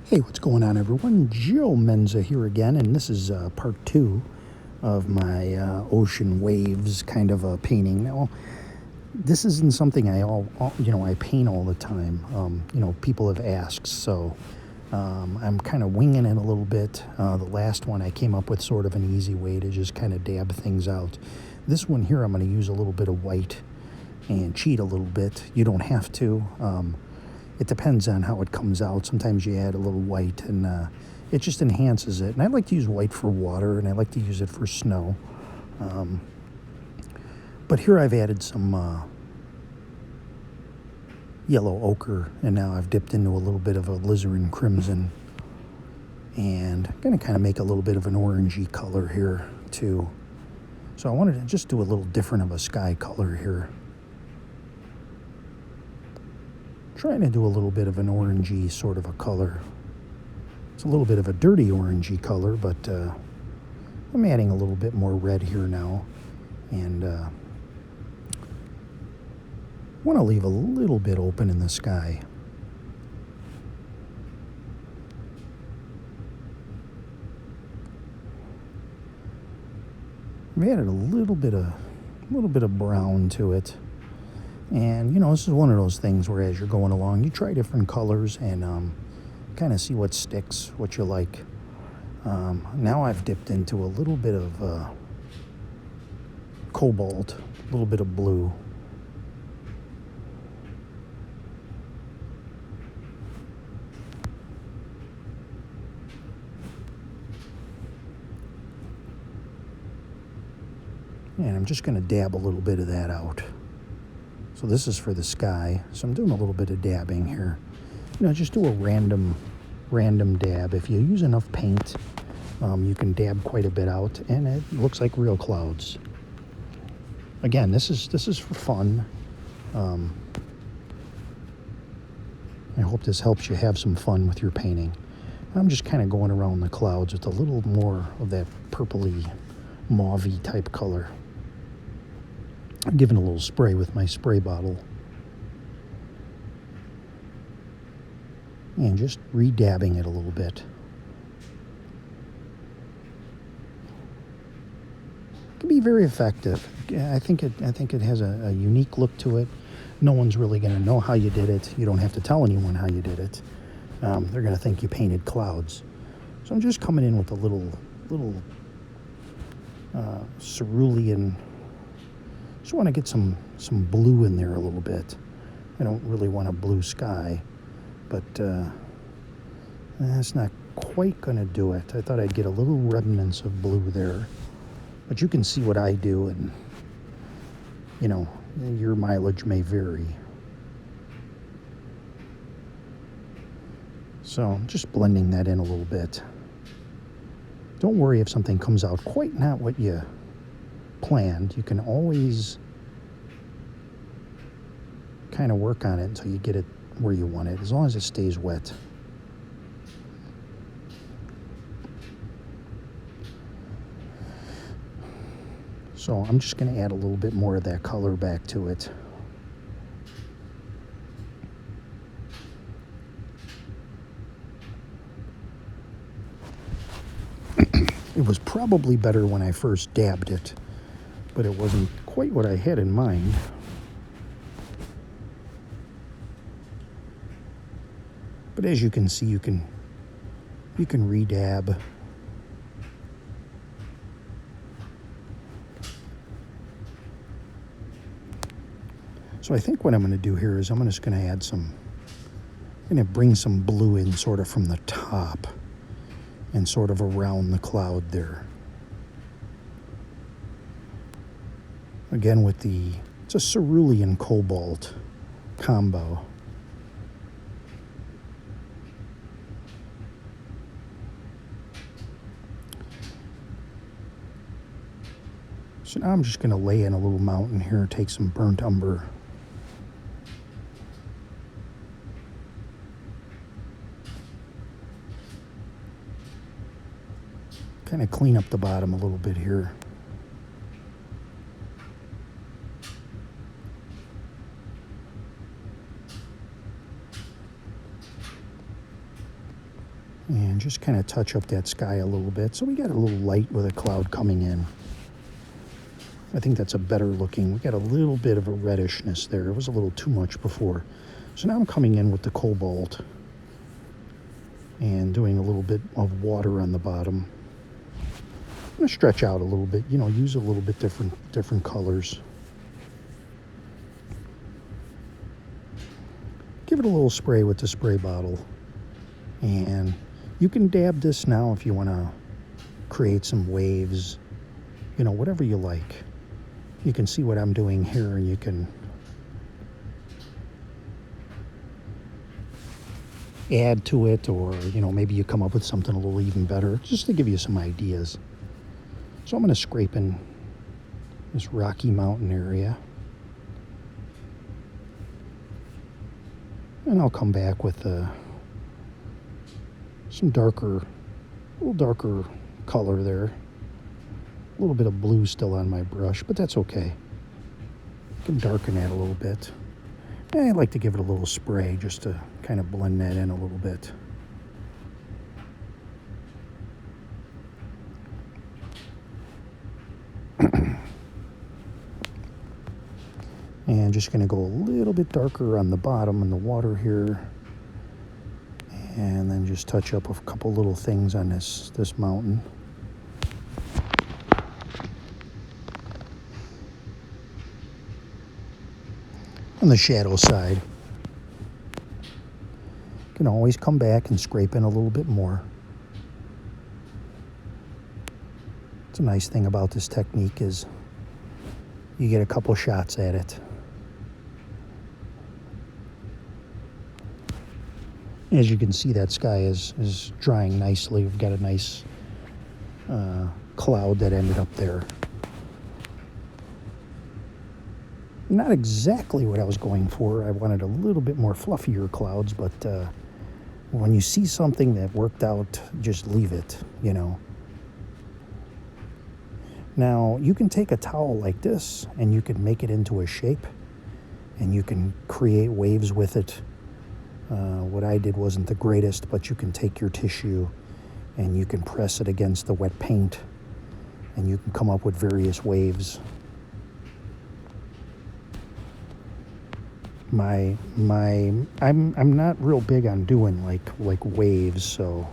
Hey, what's going on, everyone? Joe Menza here again, and this is part two of my ocean waves kind of a painting. Now, this isn't something I paint all the time. People have asked, so I'm kind of winging it a little bit. The last one I came up with sort of an easy way to just kind of dab things out. This one here, I'm going to use a little bit of white and cheat a little bit. You don't have to. It depends on how it comes out. Sometimes you add a little white and it just enhances it. And I like to use white for water, and I like to use it for snow. But here I've added some yellow ochre, and now I've dipped into a little bit of a alizarin crimson. And I'm going to kind of make a little bit of an orangey color here too. So I wanted to just do a little different of a sky color here. Trying to do a little bit of an orangey sort of a color. It's a little bit of a dirty orangey color, but I'm adding a little bit more red here now. And want to leave a little bit open in the sky. We added a little bit of brown to it. And, this is one of those things where as you're going along, you try different colors and kind of see what sticks, what you like. Now I've dipped into a little bit of cobalt, a little bit of blue. And I'm just going to dab a little bit of that out. So this is for the sky. So I'm doing a little bit of dabbing here. Just do a random dab. If you use enough paint, you can dab quite a bit out, and it looks like real clouds. Again, this is for fun. I hope this helps you have some fun with your painting. I'm just kind of going around the clouds with a little more of that purpley, mauve-y type color. I'm giving a little spray with my spray bottle. And just re-dabbing it a little bit. It can be very effective. I think it has a unique look to it. No one's really going to know how you did it. You don't have to tell anyone how you did it. They're going to think you painted clouds. So I'm just coming in with a little cerulean. Just want to get some blue in there a little bit. I don't really want a blue sky, but that's not quite going to do it. I thought I'd get a little remnants of blue there, but you can see what I do, and your mileage may vary. So I'm just blending that in a little bit. Don't worry if something comes out quite not what you planned. You can always kind of work on it until you get it where you want it, as long as it stays wet. So I'm just going to add a little bit more of that color back to it. It was probably better when I first dabbed it, but it wasn't quite what I had in mind. But as you can see, you can re-dab. So I think what I'm going to do here is I'm just going to add bring some blue in sort of from the top and sort of around the cloud there. Again, it's a cerulean cobalt combo. So now I'm just going to lay in a little mountain here, take some burnt umber. Kind of clean up the bottom a little bit here. And just kind of touch up that sky a little bit. So we got a little light with a cloud coming in. I think that's a better looking. We got a little bit of a reddishness there. It was a little too much before. So now I'm coming in with the cobalt and doing a little bit of water on the bottom. I'm going to stretch out a little bit, you know, use a little bit different colors. Give it a little spray with the spray bottle. And you can dab this now if you want to create some waves, you know, whatever you like. You can see what I'm doing here, and you can add to it, or, you know, maybe you come up with something a little even better, just to give you some ideas. So I'm going to scrape in this Rocky Mountain area. And I'll come back with some a little darker color there. A little bit of blue still on my brush, but that's okay. I can darken that a little bit. And I like to give it a little spray just to kind of blend that in a little bit. And just going to go a little bit darker on the bottom in the water here. And then just touch up a couple little things on this mountain. On the shadow side, you can always come back and scrape in a little bit more. It's a nice thing about this technique is you get a couple shots at it. As you can see, that sky is drying nicely. We've got a nice cloud that ended up there. Not exactly what I was going for. I wanted a little bit more fluffier clouds, but when you see something that worked out, just leave it, you know. Now, you can take a towel like this and you can make it into a shape, and you can create waves with it. What I did wasn't the greatest, but you can take your tissue and you can press it against the wet paint, and you can come up with various waves. I'm not real big on doing like waves, so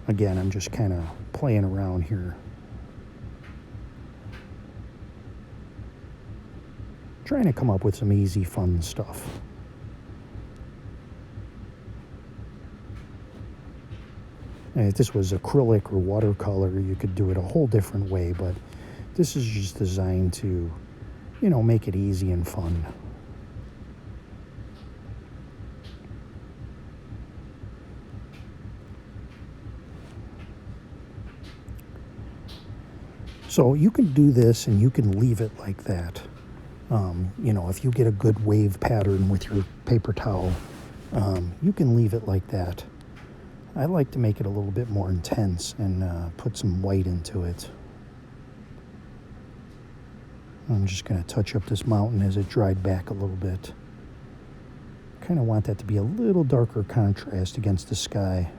again, I'm just kind of playing around here, trying to come up with some easy, fun stuff. And if this was acrylic or watercolor, you could do it a whole different way, but this is just designed to, you know, make it easy and fun. So you can do this and you can leave it like that. You know, if you get a good wave pattern with your paper towel, you can leave it like that. I like to make it a little bit more intense and put some white into it. I'm just going to touch up this mountain as it dried back a little bit. Kind of want that to be a little darker contrast against the sky.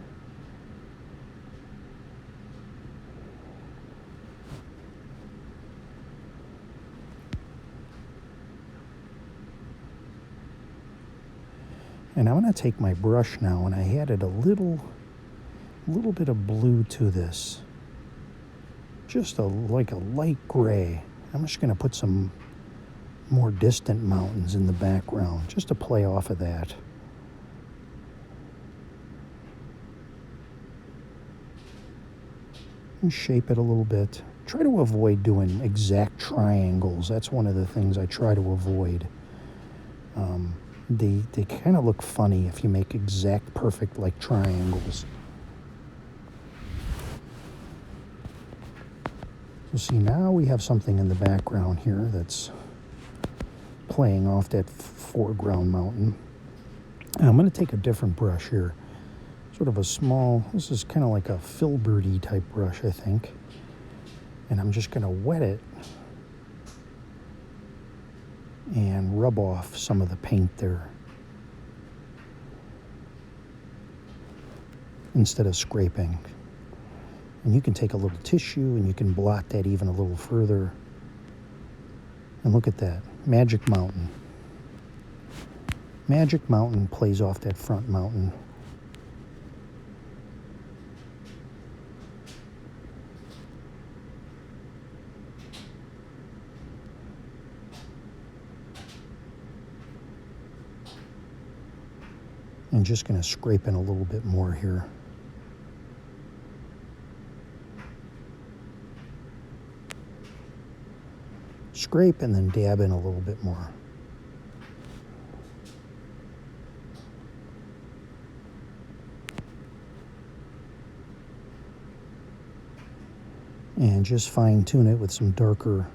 And I'm going to take my brush now, and I added a little bit of blue to this. Just like a light gray. I'm just going to put some more distant mountains in the background, just to play off of that. And shape it a little bit. Try to avoid doing exact triangles. That's one of the things I try to avoid. They kind of look funny if you make exact perfect like triangles. So see, now we have something in the background here that's playing off that foreground mountain. And I'm going to take a different brush here. Sort of a small, this is kind of like a filberty type brush, I think. And I'm just going to wet it and rub off some of the paint there. instead of scraping. And you can take a little tissue and you can blot that even a little further. And look at that, Magic Mountain. Magic Mountain plays off that front mountain. I'm just going to scrape in a little bit more here. Scrape and then dab in a little bit more. And just fine tune it with some darker,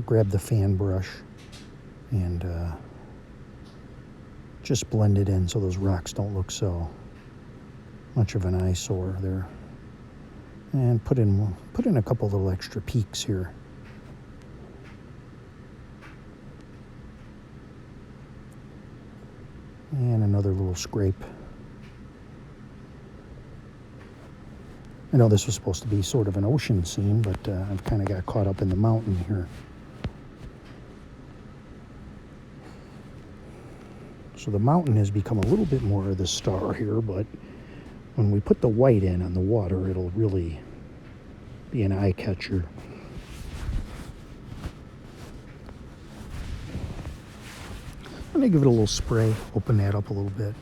grab the fan brush and just blend it in so those rocks don't look so much of an eyesore there. And put in a couple little extra peaks here. And another little scrape. I know this was supposed to be sort of an ocean scene, but I've kind of got caught up in the mountain here. So the mountain has become a little bit more of the star here, but when we put the white in on the water, it'll really be an eye catcher. I'm going to give it a little spray, open that up a little bit.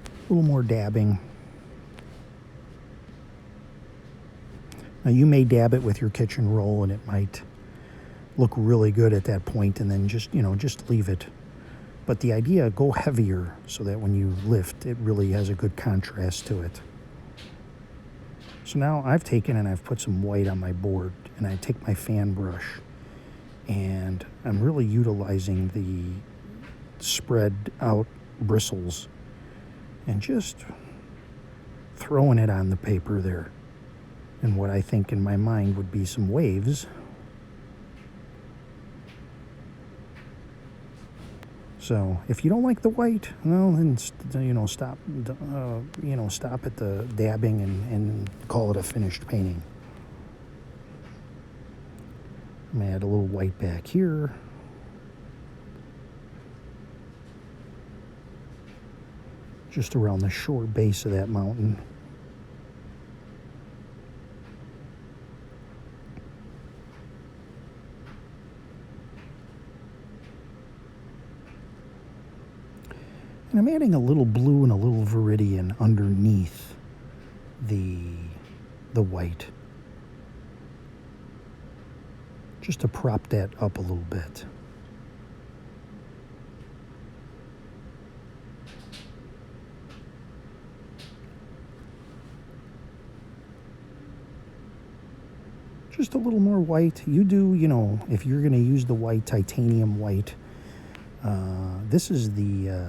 A little more dabbing. Now you may dab it with your kitchen roll and it might look really good at that point, and then just leave it. But the idea, go heavier so that when you lift, it really has a good contrast to it. So now I've taken and I've put some white on my board, and I take my fan brush and I'm really utilizing the spread out bristles and just throwing it on the paper there. And what I think in my mind would be some waves. So if you don't like the white, well, then stop at the dabbing and call it a finished painting. I'm gonna add a little white back here. Just around the short base of that mountain. And I'm adding a little blue and a little viridian underneath the white, just to prop that up a little bit. Just a little more white. You do, if you're going to use the white, titanium white, this is the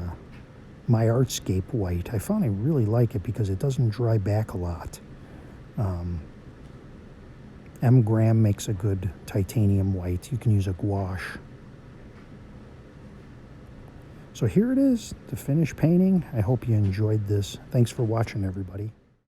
My Artscape white. I found I really like it because it doesn't dry back a lot. M. Graham makes a good titanium white. You can use a gouache. So here it is, the finished painting. I hope you enjoyed this. Thanks for watching, everybody.